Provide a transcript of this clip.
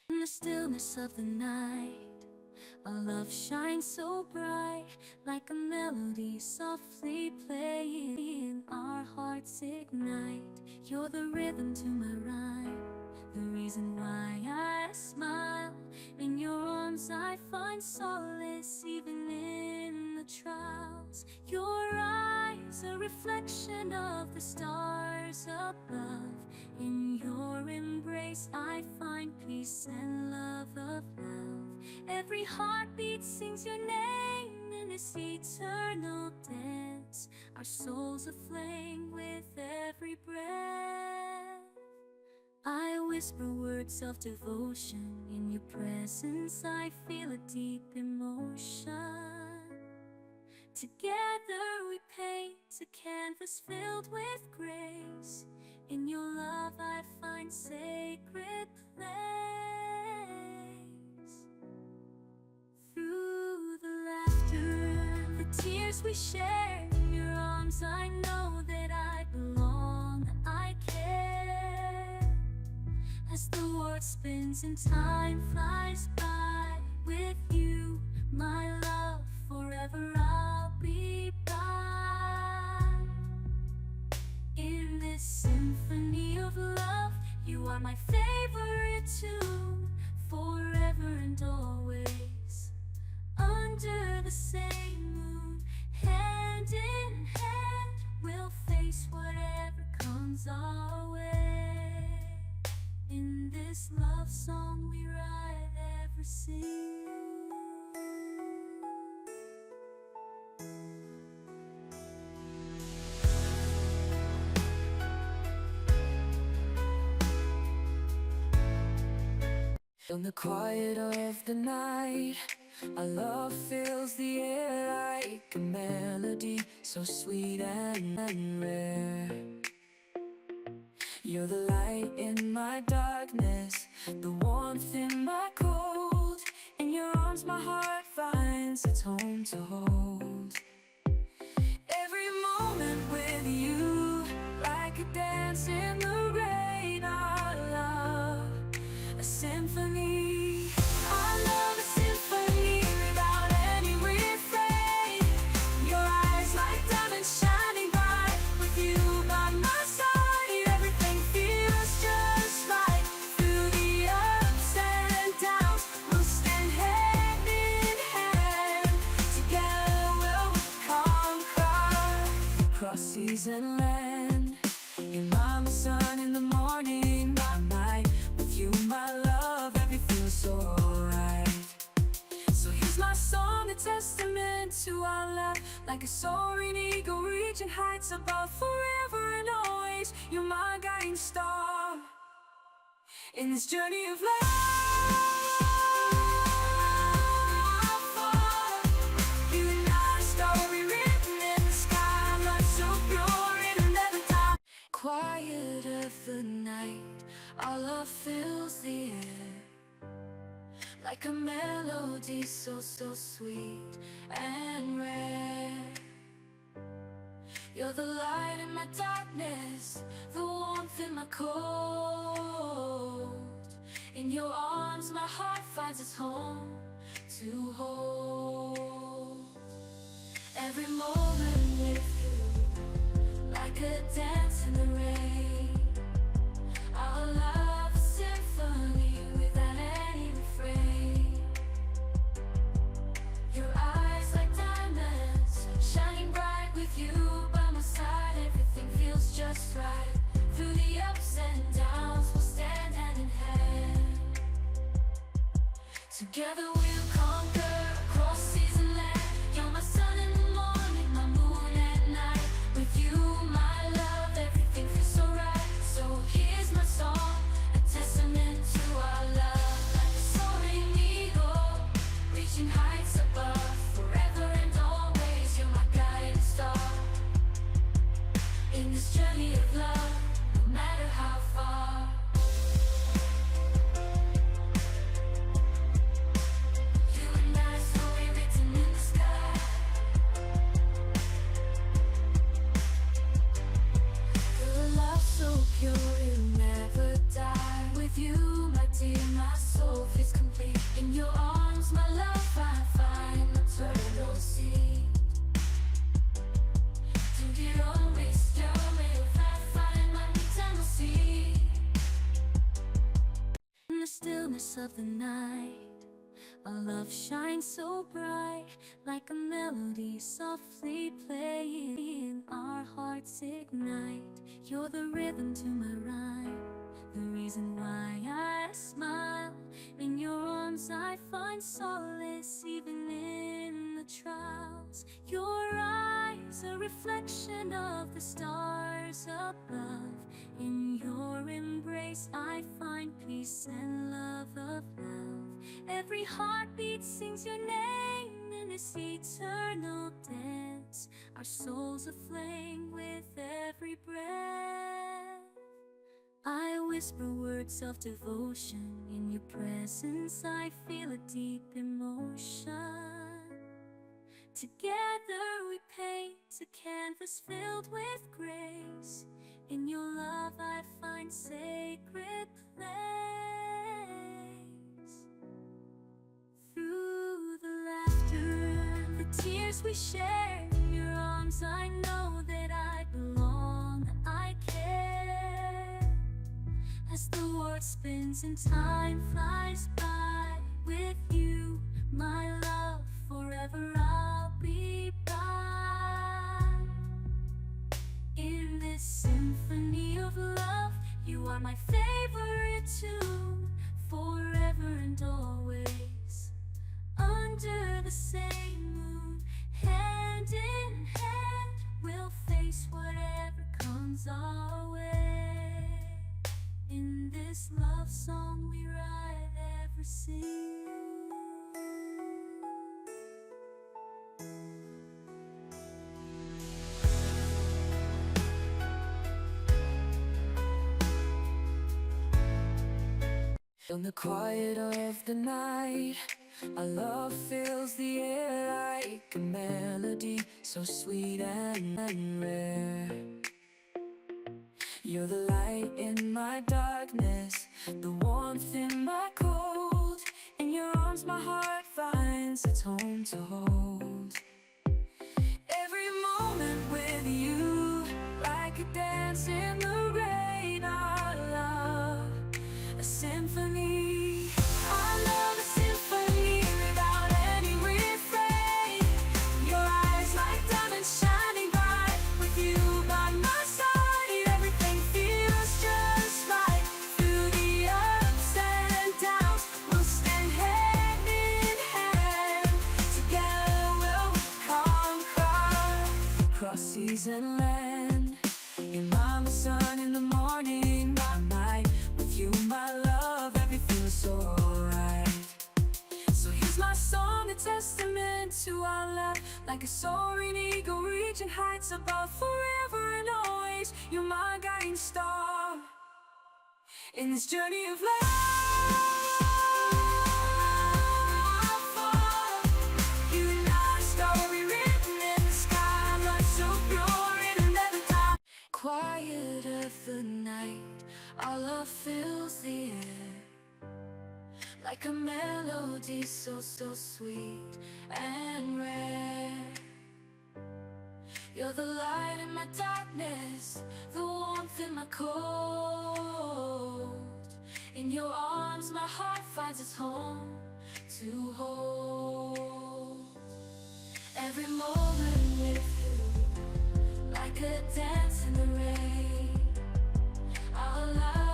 In the stillness of the night, a love shines so bright, like a melody softly playing. Our hearts ignite. You're the rhythm to my rhyme, the reason why I smile. In your arms I find solace, even in the trials. Your eyes, a reflection of the stars above. In your embrace I find peace and love of love. Every heartbeat sings your name in this eternal dance. Our souls aflame with every breath. I whisper words of devotion. In your presence I feel a deep emotion. Together we paint a canvas filled with grace. In your love I find sacred place. Through the laughter, the tears we share, in your arms I know that I belong, I care. As the world spins and time flies by, with you, my love, forever I'll be by. In this symphony of love, you are my favorite tune, forever and always. Under the same moon, hand in hand, we'll face whatever comes our way. In this love song we write ever sing. In the quiet of the night, our love fills the air like a melody so sweet and rare. You're the light in my darkness, the warmth in my cold. In your arms my heart finds its home to hold. Every moment with you, like a dance in the rain, our love, a symphony. Our love, a symphony without any refrain. Your eyes like diamonds shining bright, with you by my side, everything feels just right. Through the ups and downs, we'll stand hand in hand. Together we'll conquer, across seas and land. You're my sun in the morning, my night. With you, my love, everything feels so right. So here's my song, a testament to our love, like a soaring eagle reaching heights above. Forever and always, you're my guiding star in this journey of love. You and I, a story written in the sky, love so pure it'll never die. Quiet of the night, our love fills the air like a melody so sweet and rare. You're the light in my darkness, the warmth in my cold. In your arms my heart finds its home to hold. Every moment with you, like a dance in the rain. Our love, a symphony without any refrain. Your eyes like diamonds, shining bright. With you by my side, everything feels just right. Through the ups and downs, we'll stand hand in hand. Together we'll conquer, across seas and land. You're my sun in the morning, my moon at night. With you, my love, everything feels so right. So here's my song, a testament to our love, like a soaring eagle, reaching heights above. Forever and always, you're my guiding star in this journey of love, no matter how far. the stillness of the night, a love shines so bright, like a melody softly playing. Our hearts ignite. You're the rhythm to my rhyme, the reason why I smile. In your arms I find solace, even in the trials. Your eyes, a reflection of the stars above. In your embrace I find peace and love of love. Every heartbeat sings your name in this eternal dance. Our souls aflame with every breath. I whisper words of devotion. In your presence I feel a deep emotion. Together we paint a canvas filled with grace. In your love I find sacred place. Through the laughter, the tears we share, in your arms I know that I belong, I care. As the world spins and time flies by, with you, my love, forever I'll be by. In this symphony of love, you are my favorite tune, forever and always. Under the same moon, hand in hand, we'll face whatever comes our way. In this love song we write ever sing. In the quiet of the night, our love fills the air like a melody so sweet and rare. You're the light in my darkness, the warmth in my cold. In your arms my heart finds its home to hold. Every moment with you, like a dance in the rain, our love, a symphony. Our love, a symphony without any refrain. Your eyes like diamonds shining bright, with you by my side, everything feels just right. Through the ups and downs, we'll stand hand in hand. Together we'll conquer, cross seas and land. Your mama, sun in the morning, by night. With you, my love, everything feels so alright. So here's my song, a testament to our love. Like a soaring eagle reaching heights above, forever and always. You're my guiding star in this journey of love. You and I, a story written in the sky, love so pure it'll never die. Quiet of the night, our love fills the air like a melody so sweet and rare. You're the light in my darkness, the warmth in my cold. In your arms my heart finds its home to hold. Every moment with you, like a dance in the rain. Our love